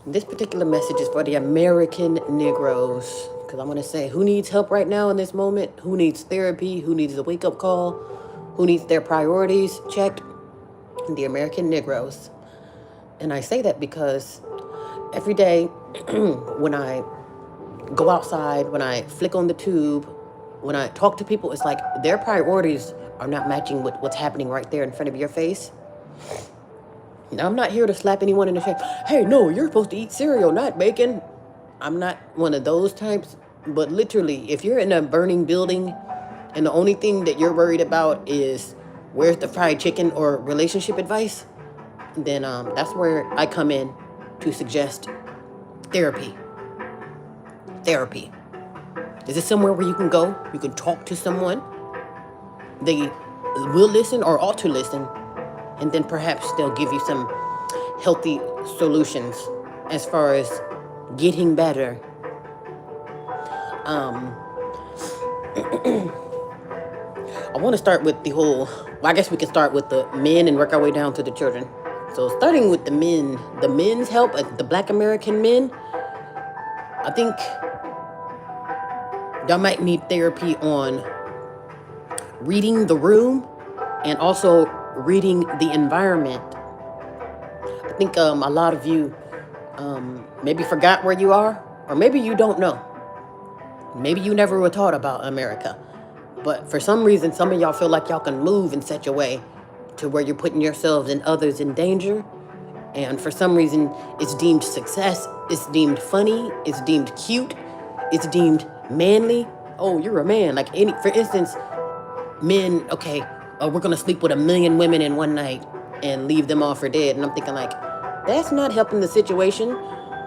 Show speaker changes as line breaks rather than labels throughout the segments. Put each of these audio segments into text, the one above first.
This particular message is for the American Negroes. Because I want to say, who needs help right now in this moment? Who needs therapy? Who needs a wake up call? Who needs their priorities checked? The American Negroes. And I say that because every day when I go outside, when I flick on the tube, when I talk to people, it's like their priorities are not matching with what's happening right there in front of your face. Now, I'm not here to slap anyone in the face. Hey, no, you're supposed to eat cereal, not bacon. I'm not one of those types. But literally, if you're in a burning building and the only thing that you're worried about is where's the fried chicken or relationship advice, then that's where I come in to suggest therapy. Therapy. Is this somewhere where you can go? You can talk to someone. They will listen or ought to listen. And then perhaps they'll give you some healthy solutions as far as getting better. I want to start with I guess we can start with the men and work our way down to the children. So starting with the men's help, the Black American men, I think y'all might need therapy on reading the room and also reading the environment. I think a lot of you maybe forgot where you are, or maybe you don't know. Maybe you never were taught about America. But for some reason, some of y'all feel like y'all can move in such a way to where you're putting yourselves and others in danger. And for some reason, it's deemed success, it's deemed funny, it's deemed cute, it's deemed manly. Oh, you're a man. Like for instance, men, okay, we're going to sleep with 1 million women in one night and leave them all for dead. And I'm thinking like, that's not helping the situation.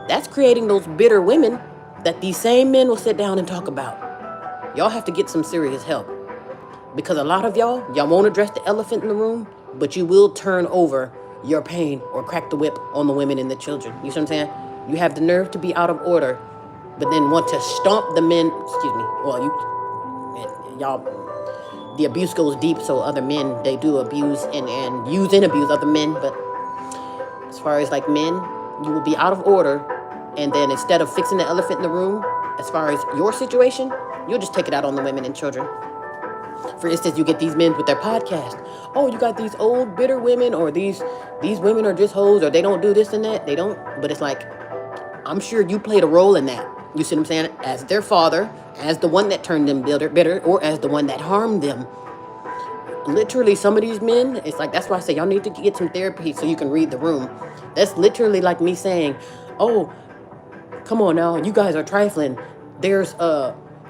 That's creating those bitter women that these same men will sit down and talk about. Y'all have to get some serious help. Because a lot of y'all won't address the elephant in the room, but you will turn over your pain or crack the whip on the women and the children. You see what I'm saying? You have the nerve to be out of order, but then want to stomp the men, y'all, the abuse goes deep, so other men, they do abuse and use and abuse other men. But as far as like men, you will be out of order, and then instead of fixing the elephant in the room, as far as your situation, you'll just take it out on the women and children. For instance, you get these men with their podcast. Oh, you got these old bitter women, or these women are just hoes, or they don't do this and that. They don't. But it's like, I'm sure you played a role in that. You see what I'm saying? As their father, as the one that turned them bitter, or as the one that harmed them. Literally, some of these men, it's like, that's why I say y'all need to get some therapy so you can read the room. That's literally like me saying, oh, come on now, you guys are trifling. There's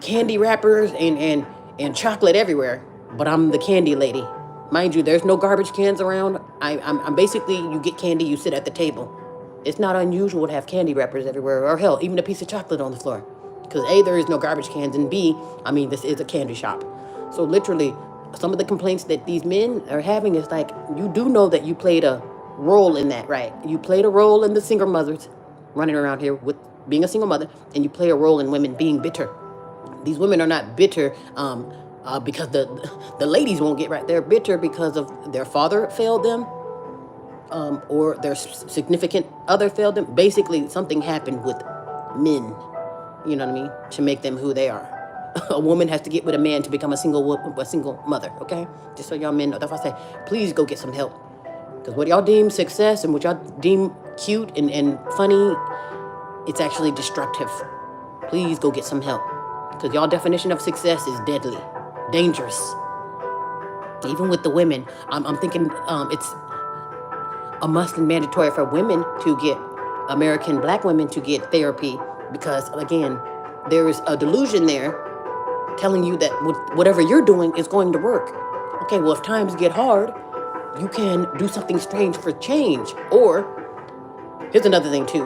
candy wrappers and chocolate everywhere, but I'm the candy lady. Mind you, there's no garbage cans around. I'm basically, you get candy, you sit at the table. It's not unusual to have candy wrappers everywhere, or hell, even a piece of chocolate on the floor. Because A, there is no garbage cans, and B, this is a candy shop. So literally, some of the complaints that these men are having is like, you do know that you played a role in that, right? You played a role in the single mothers running around here with being a single mother, and you play a role in women being bitter. These women are not bitter because the ladies won't get right. They're bitter because of their father failed them, or their significant other failed them. Basically, something happened with men, you know what I mean, to make them who they are. A woman has to get with a man to become a single mother, okay? Just so y'all men know. That's why I say, please go get some help. Because what y'all deem success and what y'all deem cute and funny, it's actually destructive. Please go get some help. Because y'all definition of success is deadly, dangerous. Even with the women, I'm thinking it's a must and mandatory for women to get, American Black women to get therapy. Because again, there is a delusion there telling you that whatever you're doing is going to work. Okay, well, if times get hard, you can do something strange for change. Or, here's another thing too.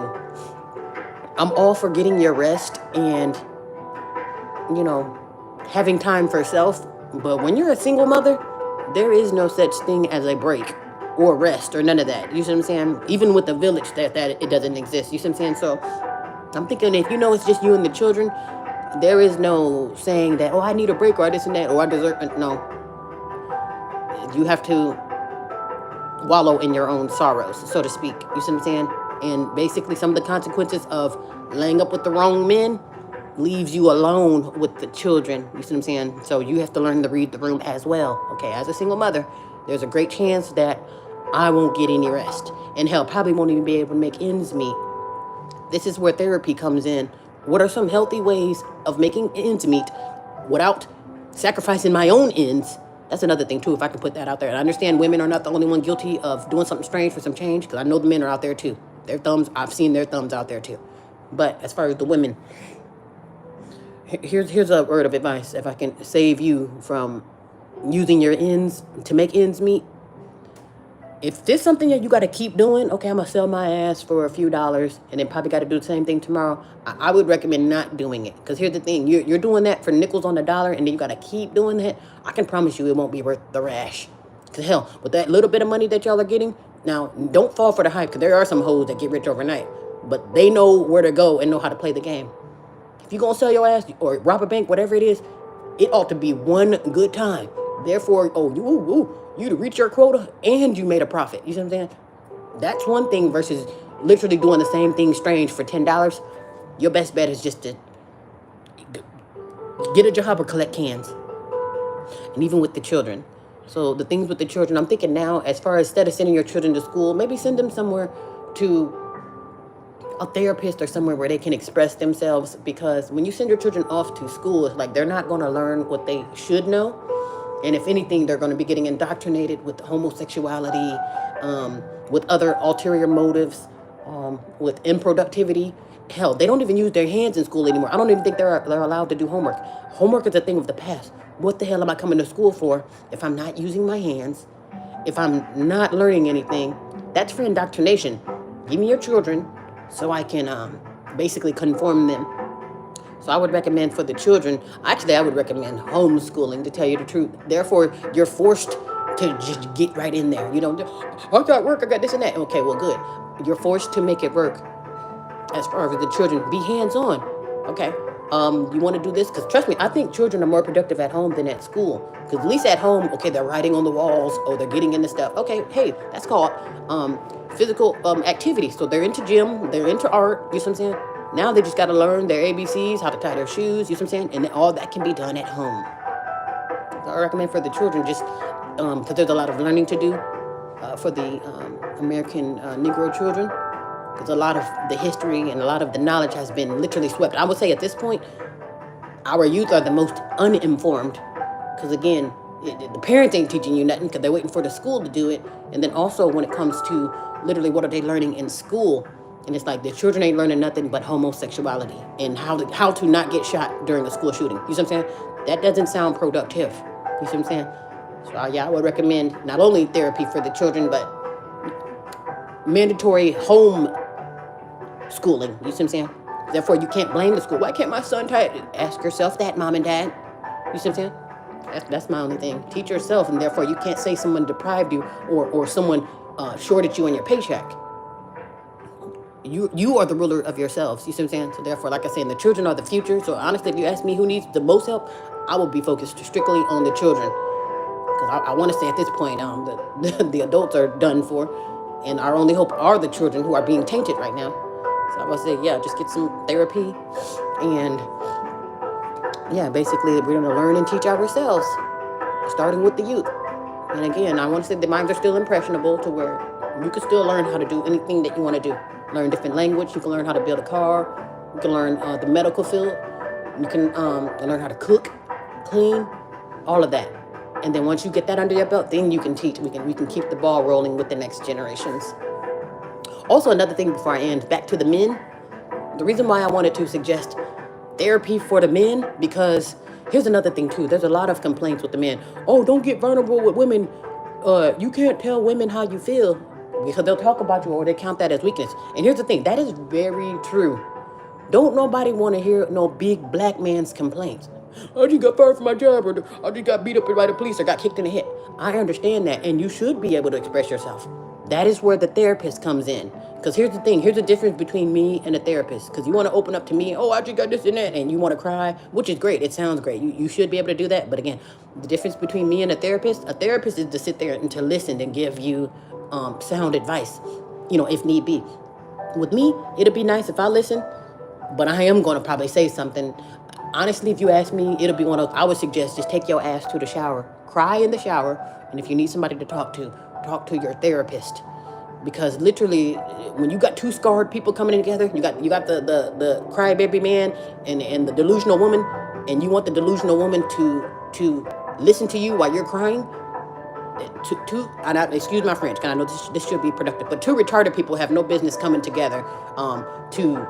I'm all for getting your rest and, having time for self. But when you're a single mother, there is no such thing as a break or rest or none of that. You see what I'm saying? Even with the village, that it doesn't exist. You see what I'm saying? So I'm thinking, if it's just you and the children, there is no saying that, oh, I need a break or this and that, or I deserve it. No. You have to wallow in your own sorrows, so to speak. You see what I'm saying? And basically, some of the consequences of laying up with the wrong men leaves you alone with the children. You see what I'm saying? So you have to learn to read the room as well. Okay, as a single mother, there's a great chance that I won't get any rest. And hell, probably won't even be able to make ends meet. This is where therapy comes in. What are some healthy ways of making ends meet without sacrificing my own ends? That's another thing too, if I can put that out there. And I understand women are not the only one guilty of doing something strange for some change, because I know the men are out there too. Their thumbs, I've seen their thumbs out there too. But as far as the women, here's a word of advice. If I can save you from using your ends to make ends meet, if there's something that you got to keep doing, okay, I'm going to sell my ass for a few dollars and then probably got to do the same thing tomorrow, I would recommend not doing it. Because here's the thing, you're doing that for nickels on the dollar and then you got to keep doing that. I can promise you it won't be worth the rash. Because hell, with that little bit of money that y'all are getting, now don't fall for the hype, because there are some hoes that get rich overnight. But they know where to go and know how to play the game. If you're going to sell your ass or rob a bank, whatever it is, it ought to be one good time. Therefore, you to reach your quota and you made a profit. You see what I'm saying? That's one thing versus literally doing the same thing strange for $10. Your best bet is just to get a job or collect cans. And even with the children. So the things with the children, I'm thinking now, as far as instead of sending your children to school, maybe send them somewhere to a therapist or somewhere where they can express themselves. Because when you send your children off to school, it's like they're not going to learn what they should know. And if anything, they're going to be getting indoctrinated with homosexuality, with other ulterior motives, with improductivity. Hell, they don't even use their hands in school anymore. I don't even think they're allowed to do homework. Homework is a thing of the past. What the hell am I coming to school for if I'm not using my hands, if I'm not learning anything? That's for indoctrination. Give me your children so I can basically conform them. So I would recommend for the children, actually I would recommend homeschooling, to tell you the truth. Therefore, you're forced to just get right in there. You don't, I got work, I got this and that. Okay, well, good. You're forced to make it work. As far as the children, be hands-on. Okay, you want to do this? Because trust me, I think children are more productive at home than at school. Because at least at home, okay, they're writing on the walls, or they're getting into stuff. Okay, hey, that's called physical activity. So they're into gym, they're into art, you see what I'm saying? Now they just got to learn their ABCs, how to tie their shoes, you see what I'm saying? And all that can be done at home. So I recommend for the children, just because there's a lot of learning to do for the American Negro children. Because a lot of the history and a lot of the knowledge has been literally swept. I would say at this point, our youth are the most uninformed. Because again, the parents ain't teaching you nothing because they're waiting for the school to do it. And then also when it comes to literally what are they learning in school, and it's like the children ain't learning nothing but homosexuality and how to not get shot during a school shooting. You see what I'm saying? That doesn't sound productive. You see what I'm saying? So yeah, I would recommend not only therapy for the children, but mandatory home schooling. You see what I'm saying? Therefore, you can't blame the school. Why can't my son try it? Ask yourself that, mom and dad. You see what I'm saying? That's my only thing. Teach yourself, and therefore you can't say someone deprived you or someone shorted you on your paycheck. You are the ruler of yourselves. You see what I'm saying? So therefore, like I said, the children are the future. So honestly, if you ask me who needs the most help, I will be focused strictly on the children. Because I want to say at this point, the adults are done for. And our only hope are the children who are being tainted right now. So I would say, yeah, just get some therapy. And yeah, basically, we're going to learn and teach ourselves, starting with the youth. And again, I want to say the minds are still impressionable to where you can still learn how to do anything that you want to do. Learn different language. You can learn how to build a car. You can learn the medical field. You can learn how to cook, clean, all of that. And then once you get that under your belt, then you can teach. We can keep the ball rolling with the next generations. Also, another thing before I end, back to the men. The reason why I wanted to suggest therapy for the men, because here's another thing too. There's a lot of complaints with the men. Oh, don't get vulnerable with women. You can't tell women how you feel because they'll talk about you or they count that as weakness. And here's the thing. That is very true. Don't nobody want to hear no big black man's complaints. I just got fired from my job, or I just got beat up by the police, or got kicked in the head. I understand that, and you should be able to express yourself. That is where the therapist comes in. Because here's the thing. Here's the difference between me and a therapist. Because you want to open up to me, oh, I just got this and that, and you want to cry, which is great. It sounds great. You should be able to do that. But again, the difference between me and a therapist is to sit there and to listen and give you sound advice, if need be. With me, it'll be nice if I listen, but I am going to probably say something. Honestly, if you ask me, it'll be one of, I would suggest just take your ass to the shower, cry in the shower, and if you need somebody to talk to your therapist. Because literally, when you got two scarred people coming in together, you got the crybaby man and the delusional woman, and you want the delusional woman to listen to you while you're crying. Excuse my French, because I know this should be productive, but two retarded people have no business coming together to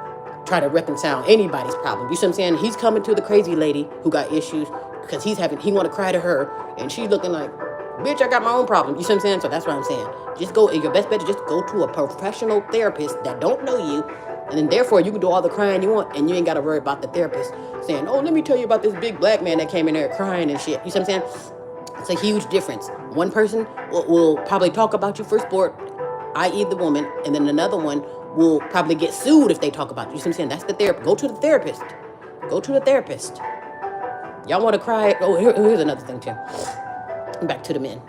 try to reconcile anybody's problem. You see what I'm saying? He's coming to the crazy lady who got issues because he want to cry to her, and she's looking like, bitch, I got my own problem. You see what I'm saying? So that's what I'm saying. Just go, your best bet is just go to a professional therapist that don't know you, and then therefore you can do all the crying you want, and you ain't got to worry about the therapist saying, oh, let me tell you about this big black man that came in there crying and shit. You see what I'm saying? It's a huge difference. One person will probably talk about you for sport, i.e. the woman, and then another one will probably get sued if they talk about you. You see what I'm saying? That's the therapist. Go to the therapist. Go to the therapist. Y'all want to cry? Oh, here's another thing too. Back to the men.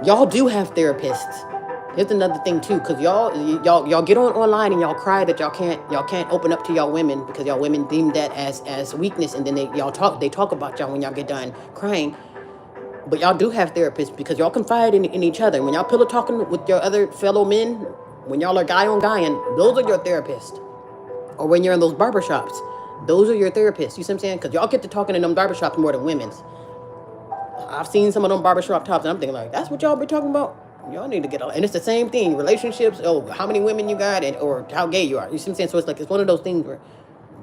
Y'all do have therapists. Here's another thing too, because y'all get online and y'all cry that y'all can't open up to y'all women because y'all women deem that as weakness, and then they talk about y'all when y'all get done crying. But y'all do have therapists because y'all confide in each other. When y'all pillow talking with your other fellow men, when y'all are guy on guying, those are your therapists. Or when you're in those barbershops, those are your therapists. You see what I'm saying? Because y'all get to talking in them barbershops more than women's. I've seen some of them barbershop tops, and I'm thinking like, that's what y'all be talking about? Y'all need to get out. And it's the same thing. Relationships, oh, how many women you got, or how gay you are. You see what I'm saying? So it's like, it's one of those things where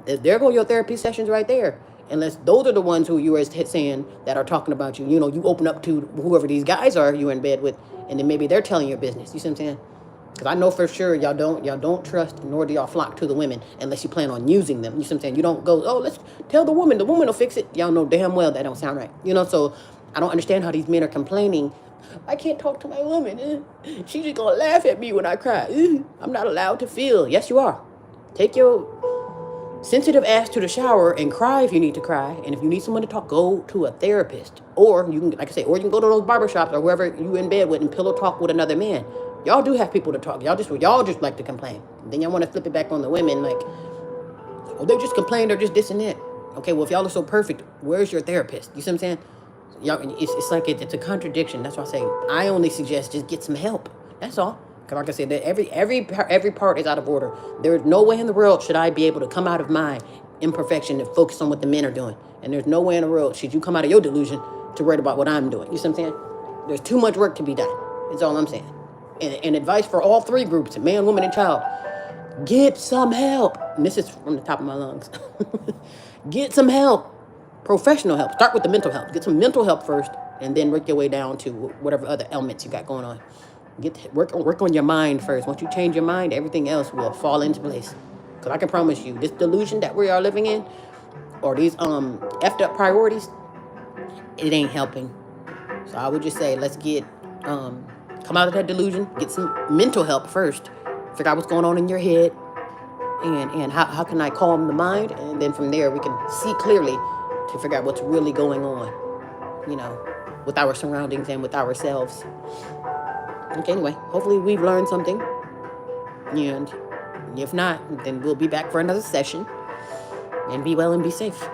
there go your therapy sessions right there. Unless those are the ones who you are saying that are talking about you. You know, you open up to whoever these guys are you're in bed with, and then maybe they're telling your business. You see what I'm saying? Because I know for sure y'all don't trust, nor do y'all flock to the women unless you plan on using them. You see what I'm saying? You don't go, oh, let's tell the woman will fix it. Y'all know damn well that don't sound right. You know, so I don't understand how these men are complaining. I can't talk to my woman. She's just gonna laugh at me when I cry. I'm not allowed to feel. Yes, you are. Take your sensitive ass to the shower and cry if you need to cry. And if you need someone to talk, go to a therapist. Or you can, like I say, or you can go to those barbershops or wherever you in bed with and pillow talk with another man. Y'all do have people to talk. Y'all just like to complain. Then y'all want to flip it back on the women like, oh, they just complain, they're just this and that. Okay, well, if y'all are so perfect, where's your therapist? You see what I'm saying? Y'all, it's like it's a contradiction. That's why I say I only suggest just get some help. That's all. Because like I said, that every part is out of order. There is no way in the world should I be able to come out of my imperfection and focus on what the men are doing. And there's no way in the world should you come out of your delusion to worry about what I'm doing. You see what I'm saying? There's too much work to be done. That's all I'm saying. And advice for all three groups, man, woman, and child. Get some help. And this is from the top of my lungs. Get some help. Professional help. Start with the mental help. Get some mental help first, and then work your way down to whatever other elements you got going on. Work on your mind first. Once you change your mind, everything else will fall into place. Because I can promise you, this delusion that we are living in, or these effed up priorities, it ain't helping. So I would just say, let's get come out of that delusion. Get some mental help first. Figure out what's going on in your head, and how can I calm the mind, and then from there we can see clearly to figure out what's really going on, you know, with our surroundings and with ourselves. Okay, anyway, hopefully we've learned something. And if not, then we'll be back for another session. And be well and be safe.